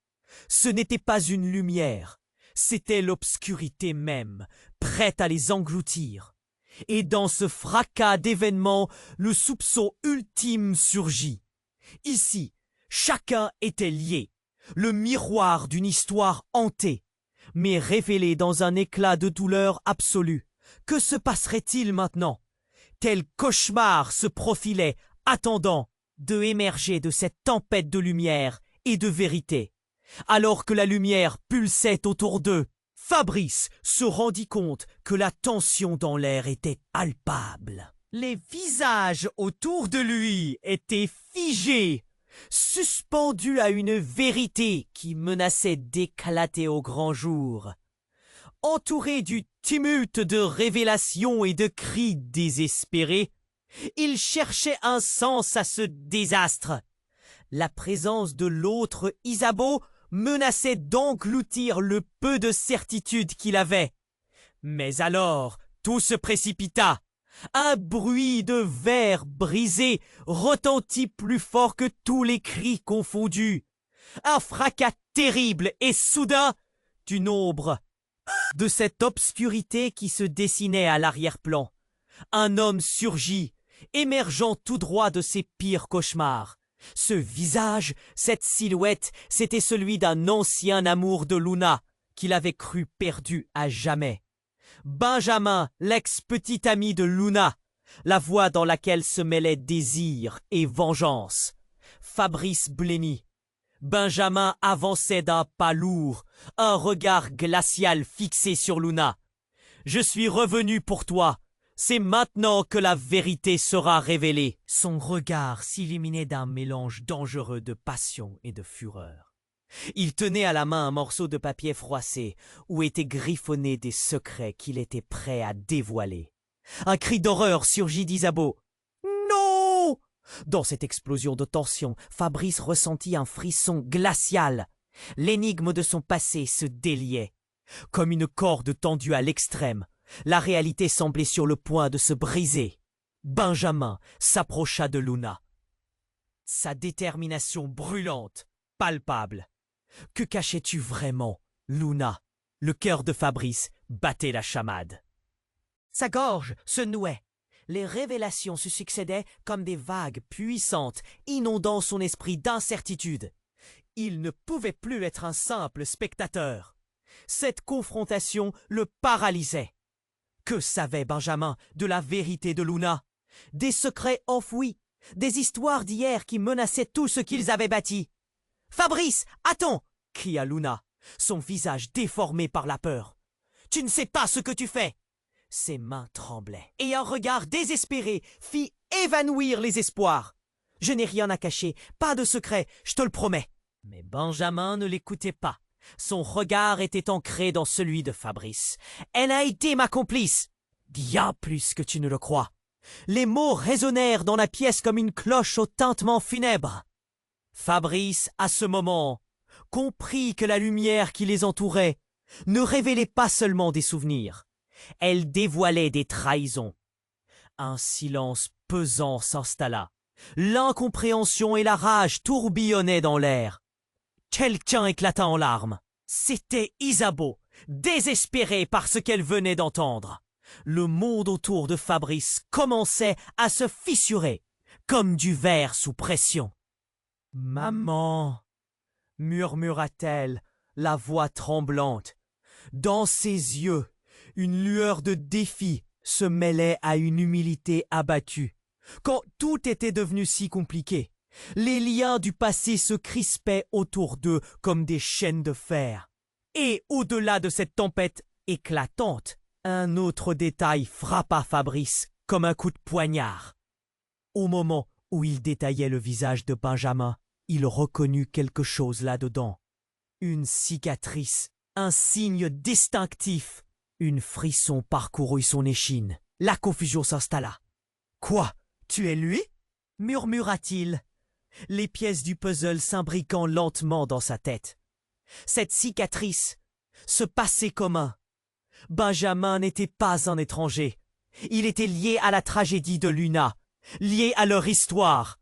Ce n'était pas une lumière, c'était l'obscurité même, prête à les engloutir. Et dans ce fracas d'événements, le soupçon ultime surgit. Ici, chacun était lié, le miroir d'une histoire hantée, mais révélé dans un éclat de douleur absolue. Que se passerait-il maintenant? Tel cauchemar se profilait, attendant de émerger de cette tempête de lumière et de vérité. Alors que la lumière pulsait autour d'eux, Fabrice se rendit compte que la tension dans l'air était palpable. Les visages autour de lui étaient figés, suspendus à une vérité qui menaçait d'éclater au grand jour. Entouré du tumulte de révélations et de cris désespérés, il cherchait un sens à ce désastre. La présence de l'autre Isabeau menaçait d'engloutir le peu de certitude qu'il avait. Mais alors, tout se précipita. Un bruit de verre brisé retentit plus fort que tous les cris confondus. Un fracas terrible et soudain d'une ombre De cette obscurité qui se dessinait à l'arrière-plan, un homme surgit, émergeant tout droit de ses pires cauchemars. Ce visage, cette silhouette, c'était celui d'un ancien amour de Luna, qu'il avait cru perdu à jamais. Benjamin, l'ex-petit ami de Luna, la voix dans laquelle se mêlaient désir et vengeance. Fabrice blêmit. Benjamin avançait d'un pas lourd, un regard glacial fixé sur Luna. « Je suis revenu pour toi. C'est maintenant que la vérité sera révélée. » Son regard s'illuminait d'un mélange dangereux de passion et de fureur. Il tenait à la main un morceau de papier froissé où étaient griffonnés des secrets qu'il était prêt à dévoiler. Un cri d'horreur surgit d'Isabeau. « Non !» Dans cette explosion de tension, Fabrice ressentit un frisson glacial. L'énigme de son passé se déliait. Comme une corde tendue à l'extrême, la réalité semblait sur le point de se briser. Benjamin s'approcha de Luna. Sa détermination brûlante, palpable. Que cachais-tu vraiment, Luna? Le cœur de Fabrice battait la chamade. Sa gorge se nouait. Les révélations se succédaient comme des vagues puissantes, inondant son esprit d'incertitude. Il ne pouvait plus être un simple spectateur. Cette confrontation le paralysait. Que savait Benjamin de la vérité de Luna? Des secrets enfouis, des histoires d'hier qui menaçaient tout ce qu'ils avaient bâti. « Fabrice, attends !» cria Luna, son visage déformé par la peur. « Tu ne sais pas ce que tu fais !» Ses mains tremblaient, et un regard désespéré fit évanouir les espoirs. « Je n'ai rien à cacher, pas de secret, je te le promets. » Mais Benjamin ne l'écoutait pas. Son regard était ancré dans celui de Fabrice. « Elle a été ma complice !»« Bien plus que tu ne le crois. » Les mots résonnèrent dans la pièce comme une cloche au tintement funèbre. Fabrice, à ce moment, comprit que la lumière qui les entourait ne révélait pas seulement des souvenirs. Elle dévoilait des trahisons. Un silence pesant s'installa. L'incompréhension et la rage tourbillonnaient dans l'air. Quelqu'un éclata en larmes. C'était Isabeau, désespérée par ce qu'elle venait d'entendre. Le monde autour de Fabrice commençait à se fissurer, comme du verre sous pression. « Maman !» murmura-t-elle, la voix tremblante. Dans ses yeux, une lueur de défi se mêlait à une humilité abattue. Quand tout était devenu si compliqué, les liens du passé se crispaient autour d'eux comme des chaînes de fer. Et au-delà de cette tempête éclatante, un autre détail frappa Fabrice comme un coup de poignard. Au moment où il détaillait le visage de Benjamin, il reconnut quelque chose là-dedans. Une cicatrice, un signe distinctif. Une frisson parcourut son échine. La confusion s'installa. « Quoi? Tu es lui ?» murmura-t-il, les pièces du puzzle s'imbriquant lentement dans sa tête. Cette cicatrice, ce passé commun. Benjamin n'était pas un étranger. Il était lié à la tragédie de Luna, lié à leur histoire.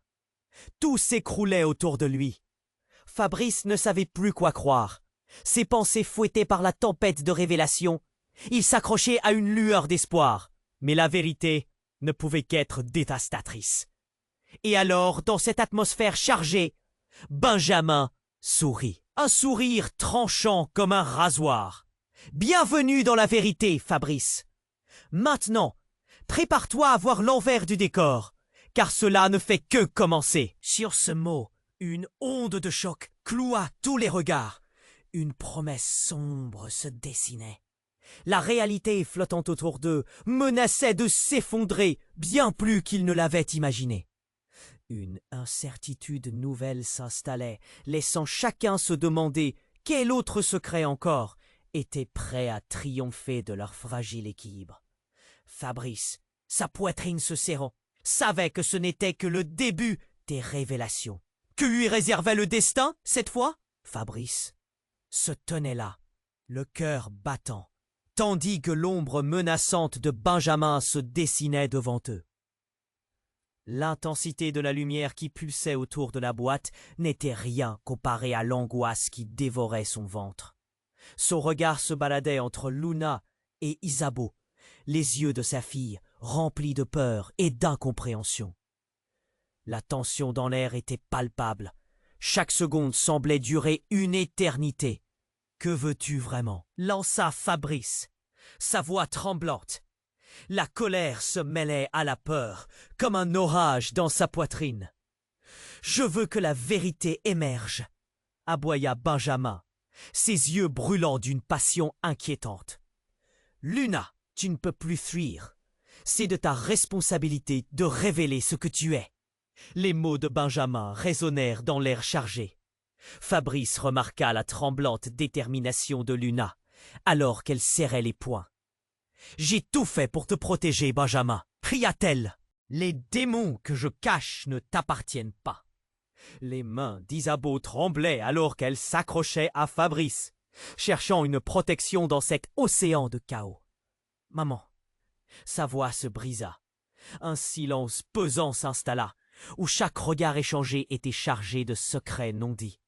Tout s'écroulait autour de lui. Fabrice ne savait plus quoi croire. Ses pensées fouettées par la tempête de révélation, il s'accrochait à une lueur d'espoir. Mais la vérité ne pouvait qu'être dévastatrice. Et alors, dans cette atmosphère chargée, Benjamin sourit. Un sourire tranchant comme un rasoir. « Bienvenue dans la vérité, Fabrice. Maintenant, prépare-toi à voir l'envers du décor, car cela ne fait que commencer. » Sur ce mot, une onde de choc cloua tous les regards. Une promesse sombre se dessinait. La réalité flottant autour d'eux menaçait de s'effondrer bien plus qu'ils ne l'avaient imaginé. Une incertitude nouvelle s'installait, laissant chacun se demander quel autre secret encore était prêt à triompher de leur fragile équilibre. Fabrice, sa poitrine se serrant, savait que ce n'était que le début des révélations. Que lui réservait le destin, cette fois? Fabrice se tenait là, le cœur battant, tandis que l'ombre menaçante de Benjamin se dessinait devant eux. L'intensité de la lumière qui pulsait autour de la boîte n'était rien comparé à l'angoisse qui dévorait son ventre. Son regard se baladait entre Luna et Isabeau, les yeux de sa fille remplis de peur et d'incompréhension. La tension dans l'air était palpable. Chaque seconde semblait durer une éternité. « Que veux-tu vraiment » lança Fabrice, sa voix tremblante. La colère se mêlait à la peur, comme un orage dans sa poitrine. « Je veux que la vérité émerge » aboya Benjamin, ses yeux brûlant d'une passion inquiétante. « Luna, tu ne peux plus fuir. C'est de ta responsabilité de révéler ce que tu es. » Les mots de Benjamin résonnèrent dans l'air chargé. Fabrice remarqua la tremblante détermination de Luna, alors qu'elle serrait les poings. « J'ai tout fait pour te protéger, Benjamin !» cria-t-elle. « Les démons que je cache ne t'appartiennent pas. » Les mains d'Isabeau tremblaient alors qu'elle s'accrochait à Fabrice, cherchant une protection dans cet océan de chaos. « Maman !» Sa voix se brisa. Un silence pesant s'installa, où chaque regard échangé était chargé de secrets non dits.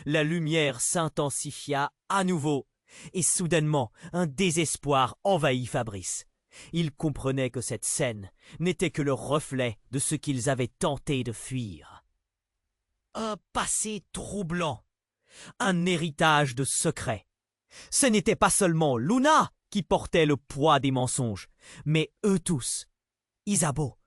La lumière s'intensifia à nouveau, et soudainement un désespoir envahit Fabrice. Il comprenait que cette scène n'était que le reflet de ce qu'ils avaient tenté de fuir. Un passé troublant, un héritage de secrets. Ce n'était pas seulement Luna qui portait le poids des mensonges, mais eux tous. « Isabeau,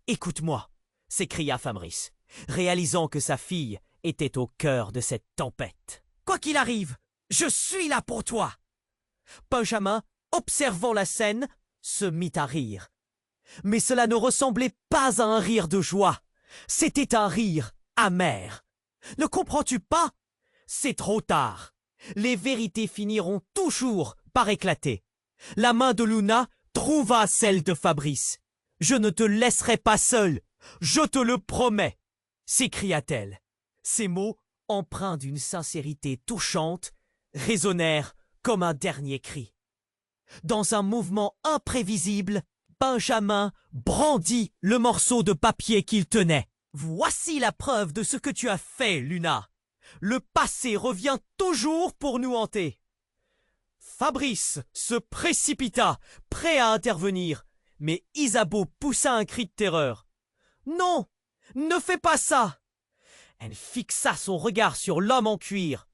écoute-moi » s'écria Fabrice, réalisant que sa fille était au cœur de cette tempête. « Quoi qu'il arrive, je suis là pour toi !» Benjamin, observant la scène, se mit à rire. Mais cela ne ressemblait pas à un rire de joie. C'était un rire amer. Ne comprends-tu pas? C'est trop tard. Les vérités finiront toujours par éclater. La main de Luna trouva celle de Fabrice. « Je ne te laisserai pas seul, je te le promets !» s'écria-t-elle. Ces mots, empreints d'une sincérité touchante, résonnèrent comme un dernier cri. Dans un mouvement imprévisible, Benjamin brandit le morceau de papier qu'il tenait. « Voici la preuve de ce que tu as fait, Luna. Le passé revient toujours pour nous hanter. » Fabrice se précipita, prêt à intervenir, mais Isabeau poussa un cri de terreur. « Non, ne fais pas ça !» Elle fixa son regard sur l'homme en cuir.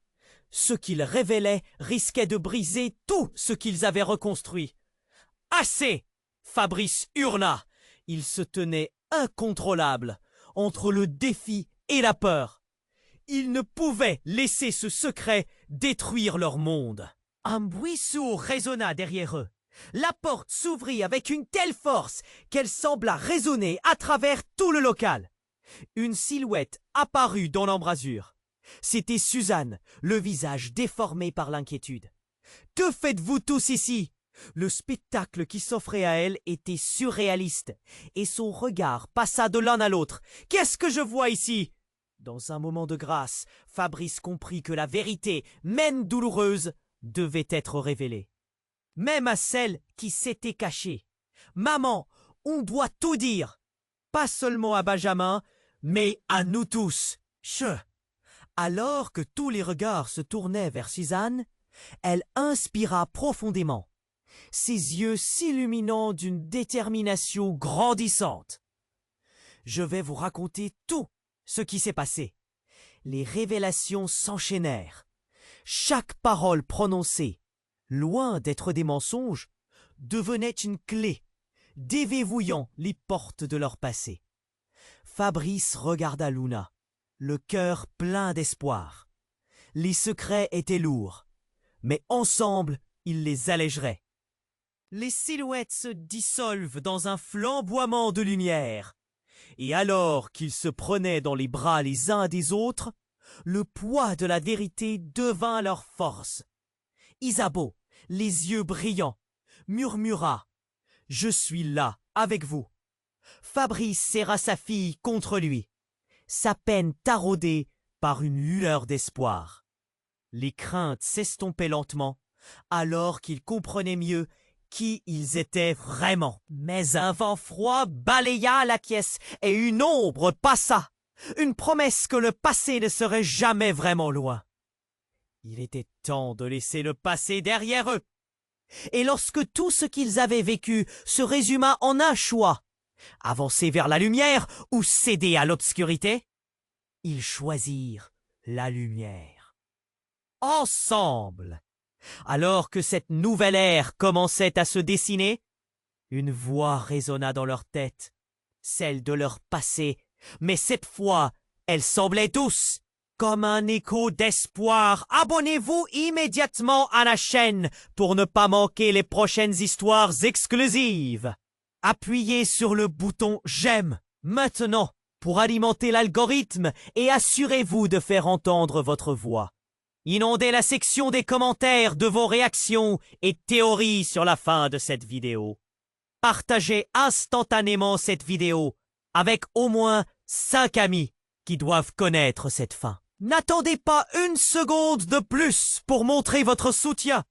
Ce qu'il révélait risquait de briser tout ce qu'ils avaient reconstruit. « Assez !» Fabrice hurla. Il se tenait incontrôlable entre le défi et la peur. Il ne pouvait laisser ce secret détruire leur monde. Un bruit sourd résonna derrière eux. La porte s'ouvrit avec une telle force qu'elle sembla résonner à travers tout le local. Une silhouette apparut dans l'embrasure. C'était Suzanne, le visage déformé par l'inquiétude. « Que faites-vous tous ici ?» Le spectacle qui s'offrait à elle était surréaliste, et son regard passa de l'un à l'autre. « Qu'est-ce que je vois ici ?» Dans un moment de grâce, Fabrice comprit que la vérité, même douloureuse, devait être révélée. Même à celle qui s'était cachée. « Maman, on doit tout dire. Pas seulement à Benjamin, mais à nous tous. » Alors que tous les regards se tournaient vers Suzanne, elle inspira profondément, ses yeux s'illuminant d'une détermination grandissante. « Je vais vous raconter tout ce qui s'est passé. » Les révélations s'enchaînèrent. Chaque parole prononcée, loin d'être des mensonges, devenait une clé, déverrouillant les portes de leur passé. Fabrice regarda Luna, le cœur plein d'espoir. Les secrets étaient lourds, mais ensemble, ils les allégeraient. Les silhouettes se dissolvent dans un flamboiement de lumière. Et alors qu'ils se prenaient dans les bras les uns des autres, le poids de la vérité devint leur force. Isabeau, les yeux brillants, murmura « Je suis là, avec vous ». Fabrice serra sa fille contre lui, sa peine taraudée par une lueur d'espoir. Les craintes s'estompaient lentement, alors qu'ils comprenaient mieux qui ils étaient vraiment. Mais un vent froid balaya la pièce et une ombre passa, une promesse que le passé ne serait jamais vraiment loin. Il était temps de laisser le passé derrière eux. Et lorsque tout ce qu'ils avaient vécu se résuma en un choix, avancer vers la lumière ou céder à l'obscurité, ils choisirent la lumière. Ensemble! Alors que cette nouvelle ère commençait à se dessiner, une voix résonna dans leur tête, celle de leur passé, mais cette fois, elle semblait douce, comme un écho d'espoir. Abonnez-vous immédiatement à la chaîne pour ne pas manquer les prochaines histoires exclusives. Appuyez sur le bouton j'aime maintenant pour alimenter l'algorithme et assurez-vous de faire entendre votre voix. Inondez la section des commentaires de vos réactions et théories sur la fin de cette vidéo. Partagez instantanément cette vidéo avec au moins 5 amis qui doivent connaître cette fin. N'attendez pas une seconde de plus pour montrer votre soutien.